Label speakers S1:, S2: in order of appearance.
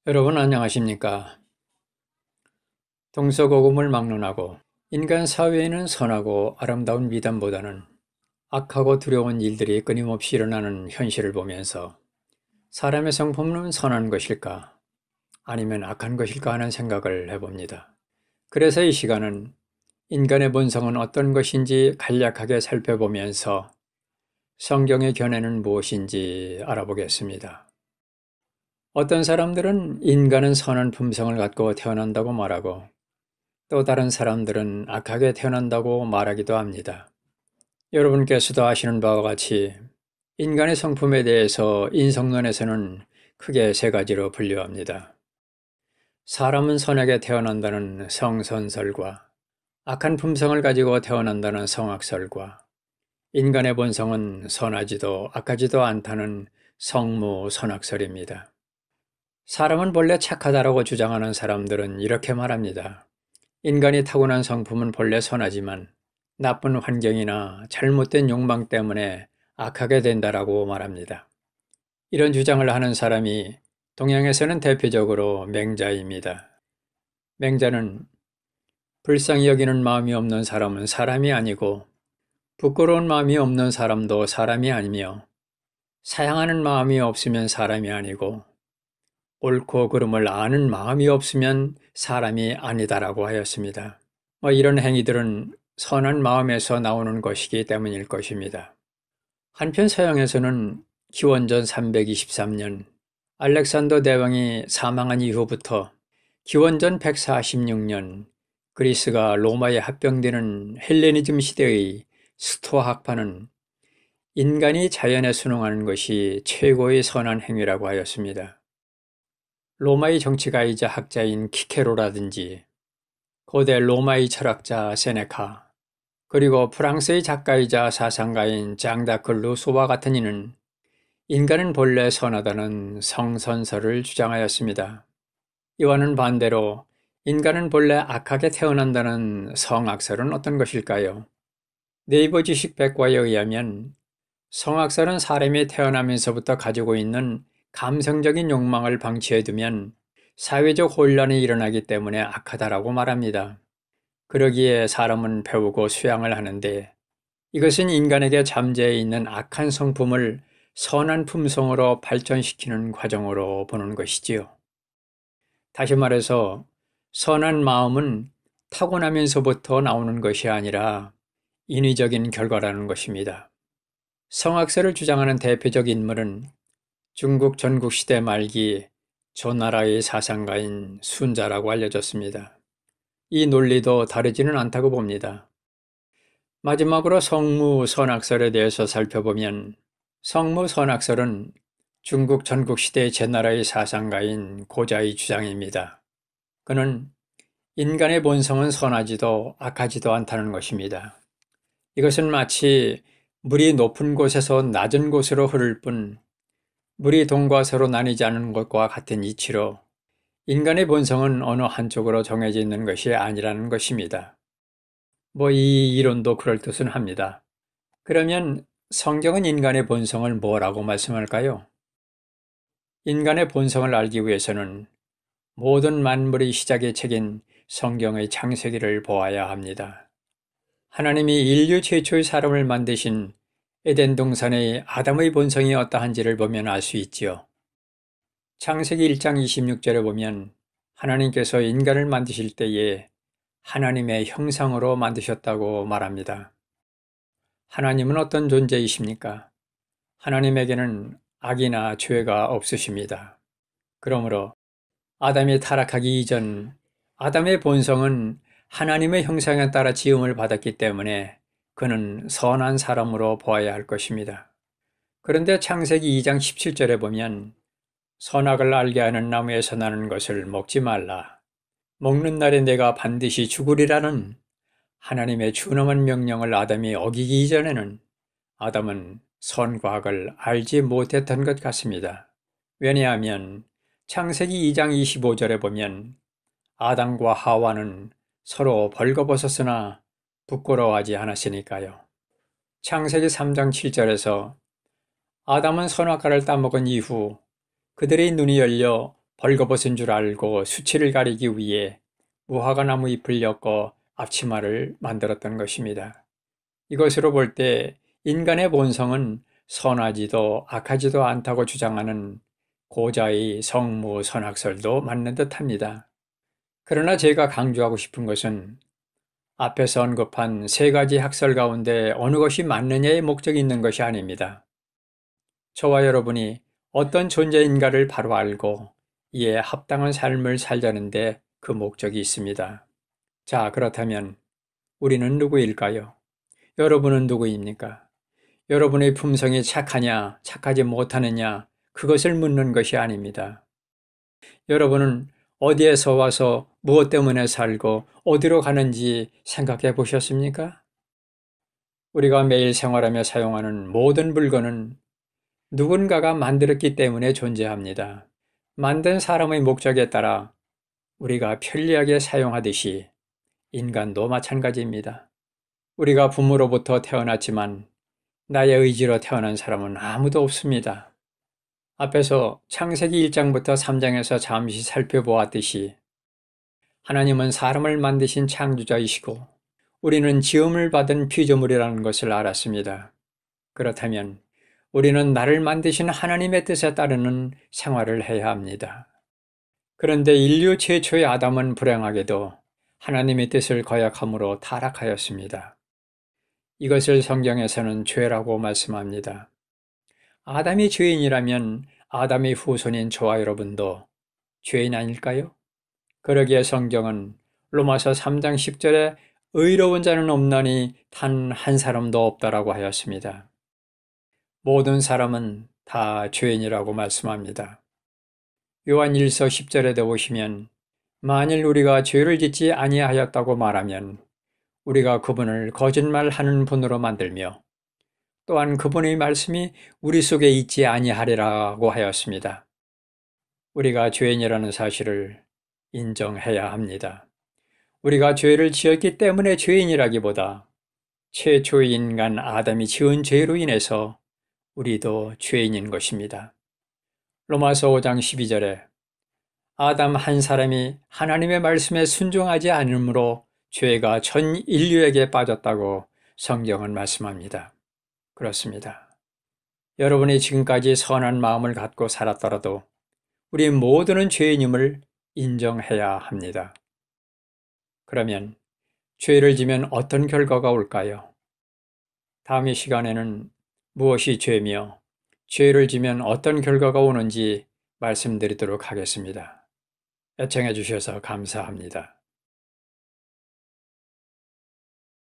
S1: 여러분 안녕하십니까? 동서고금을 막론하고 인간 사회에는 선하고 아름다운 미담보다는 악하고 두려운 일들이 끊임없이 일어나는 현실을 보면서 사람의 성품은 선한 것일까? 아니면 악한 것일까 하는 생각을 해봅니다. 그래서 이 시간은 인간의 본성은 어떤 것인지 간략하게 살펴보면서 성경의 견해는 무엇인지 알아보겠습니다. 어떤 사람들은 인간은 선한 품성을 갖고 태어난다고 말하고 또 다른 사람들은 악하게 태어난다고 말하기도 합니다. 여러분께서도 아시는 바와 같이 인간의 성품에 대해서 인성론에서는 크게 세 가지로 분류합니다. 사람은 선하게 태어난다는 성선설과 악한 품성을 가지고 태어난다는 성악설과 인간의 본성은 선하지도 악하지도 않다는 성무선악설입니다. 사람은 본래 착하다라고 주장하는 사람들은 이렇게 말합니다. 인간이 타고난 성품은 본래 선하지만 나쁜 환경이나 잘못된 욕망 때문에 악하게 된다라고 말합니다. 이런 주장을 하는 사람이 동양에서는 대표적으로 맹자입니다. 맹자는 불쌍히 여기는 마음이 없는 사람은 사람이 아니고 부끄러운 마음이 없는 사람도 사람이 아니며 사양하는 마음이 없으면 사람이 아니고 옳고 그름을 아는 마음이 없으면 사람이 아니다라고 하였습니다. 이런 행위들은 선한 마음에서 나오는 것이기 때문일 것입니다. 한편 서양에서는 기원전 323년 알렉산더 대왕이 사망한 이후부터 기원전 146년 그리스가 로마에 합병되는 헬레니즘 시대의 스토아 학파는 인간이 자연에 순응하는 것이 최고의 선한 행위라고 하였습니다. 로마의 정치가이자 학자인 키케로라든지 고대 로마의 철학자 세네카, 그리고 프랑스의 작가이자 사상가인 장다크 루소와 같은 이는 인간은 본래 선하다는 성선설을 주장하였습니다. 이와는 반대로 인간은 본래 악하게 태어난다는 성악설은 어떤 것일까요? 네이버 지식 백과에 의하면 성악설은 사람이 태어나면서부터 가지고 있는 감성적인 욕망을 방치해두면 사회적 혼란이 일어나기 때문에 악하다라고 말합니다. 그러기에 사람은 배우고 수양을 하는데 이것은 인간에게 잠재해 있는 악한 성품을 선한 품성으로 발전시키는 과정으로 보는 것이지요. 다시 말해서 선한 마음은 타고나면서부터 나오는 것이 아니라 인위적인 결과라는 것입니다. 성악설을 주장하는 대표적 인물은 중국 전국시대 말기 조나라의 사상가인 순자라고 알려졌습니다. 이 논리도 다르지는 않다고 봅니다. 마지막으로 성무선악설에 대해서 살펴보면 성무선악설은 중국 전국시대 제나라의 사상가인 고자의 주장입니다. 그는 인간의 본성은 선하지도 악하지도 않다는 것입니다. 이것은 마치 물이 높은 곳에서 낮은 곳으로 흐를 뿐 물이 동과 서로 나뉘지 않은 것과 같은 이치로 인간의 본성은 어느 한쪽으로 정해져 있는 것이 아니라는 것입니다. 이 이론도 그럴 듯은 합니다. 그러면 성경은 인간의 본성을 뭐라고 말씀할까요? 인간의 본성을 알기 위해서는 모든 만물의 시작의 책인 성경의 창세기를 보아야 합니다. 하나님이 인류 최초의 사람을 만드신 에덴 동산의 아담의 본성이 어떠한지를 보면 알 수 있지요. 창세기 1장 26절에 보면 하나님께서 인간을 만드실 때에 하나님의 형상으로 만드셨다고 말합니다. 하나님은 어떤 존재이십니까? 하나님에게는 악이나 죄가 없으십니다. 그러므로 아담이 타락하기 이전 아담의 본성은 하나님의 형상에 따라 지음을 받았기 때문에 그는 선한 사람으로 보아야 할 것입니다. 그런데 창세기 2장 17절에 보면 선악을 알게 하는 나무에서 나는 것을 먹지 말라. 먹는 날에 내가 반드시 죽으리라는 하나님의 준엄한 명령을 아담이 어기기 이전에는 아담은 선과 악을 알지 못했던 것 같습니다. 왜냐하면 창세기 2장 25절에 보면 아담과 하와는 서로 벌거벗었으나 부끄러워하지 않았으니까요. 창세기 3장 7절에서 아담은 선악과를 따먹은 이후 그들의 눈이 열려 벌거벗은 줄 알고 수치를 가리기 위해 무화과 나무 잎을 엮어 앞치마를 만들었던 것입니다. 이것으로 볼 때 인간의 본성은 선하지도 악하지도 않다고 주장하는 고자의 성무선학설도 맞는 듯합니다. 그러나 제가 강조하고 싶은 것은 앞에서 언급한 세 가지 학설 가운데 어느 것이 맞느냐의 목적이 있는 것이 아닙니다. 저와 여러분이 어떤 존재인가를 바로 알고 이에 합당한 삶을 살자는데 그 목적이 있습니다. 자, 그렇다면 우리는 누구일까요? 여러분은 누구입니까? 여러분의 품성이 착하냐, 착하지 못하느냐, 그것을 묻는 것이 아닙니다. 여러분은 어디에서 와서 무엇 때문에 살고 어디로 가는지 생각해 보셨습니까? 우리가 매일 생활하며 사용하는 모든 물건은 누군가가 만들었기 때문에 존재합니다. 만든 사람의 목적에 따라 우리가 편리하게 사용하듯이 인간도 마찬가지입니다. 우리가 부모로부터 태어났지만 나의 의지로 태어난 사람은 아무도 없습니다. 앞에서 창세기 1장부터 3장에서 잠시 살펴보았듯이 하나님은 사람을 만드신 창조자이시고 우리는 지음을 받은 피조물이라는 것을 알았습니다. 그렇다면 우리는 나를 만드신 하나님의 뜻에 따르는 생활을 해야 합니다. 그런데 인류 최초의 아담은 불행하게도 하나님의 뜻을 거역함으로 타락하였습니다. 이것을 성경에서는 죄라고 말씀합니다. 아담이 죄인이라면 아담의 후손인 저와 여러분도 죄인 아닐까요? 그러기에 성경은 로마서 3장 10절에 의로운 자는 없나니 단 한 사람도 없다라고 하였습니다. 모든 사람은 다 죄인이라고 말씀합니다. 요한 1서 10절에도 보시면 만일 우리가 죄를 짓지 아니하였다고 말하면 우리가 그분을 거짓말하는 분으로 만들며 또한 그분의 말씀이 우리 속에 있지 아니하리라고 하였습니다. 우리가 죄인이라는 사실을 인정해야 합니다. 우리가 죄를 지었기 때문에 죄인이라기보다 최초의 인간 아담이 지은 죄로 인해서 우리도 죄인인 것입니다. 로마서 5장 12절에 아담 한 사람이 하나님의 말씀에 순종하지 않으므로 죄가 전 인류에게 빠졌다고 성경은 말씀합니다. 그렇습니다. 여러분이 지금까지 선한 마음을 갖고 살았더라도 우리 모두는 죄인임을 인정해야 합니다. 그러면 죄를 지면 어떤 결과가 올까요? 다음 이 시간에는 무엇이 죄며 죄를 지면 어떤 결과가 오는지 말씀드리도록 하겠습니다. 애청해 주셔서 감사합니다.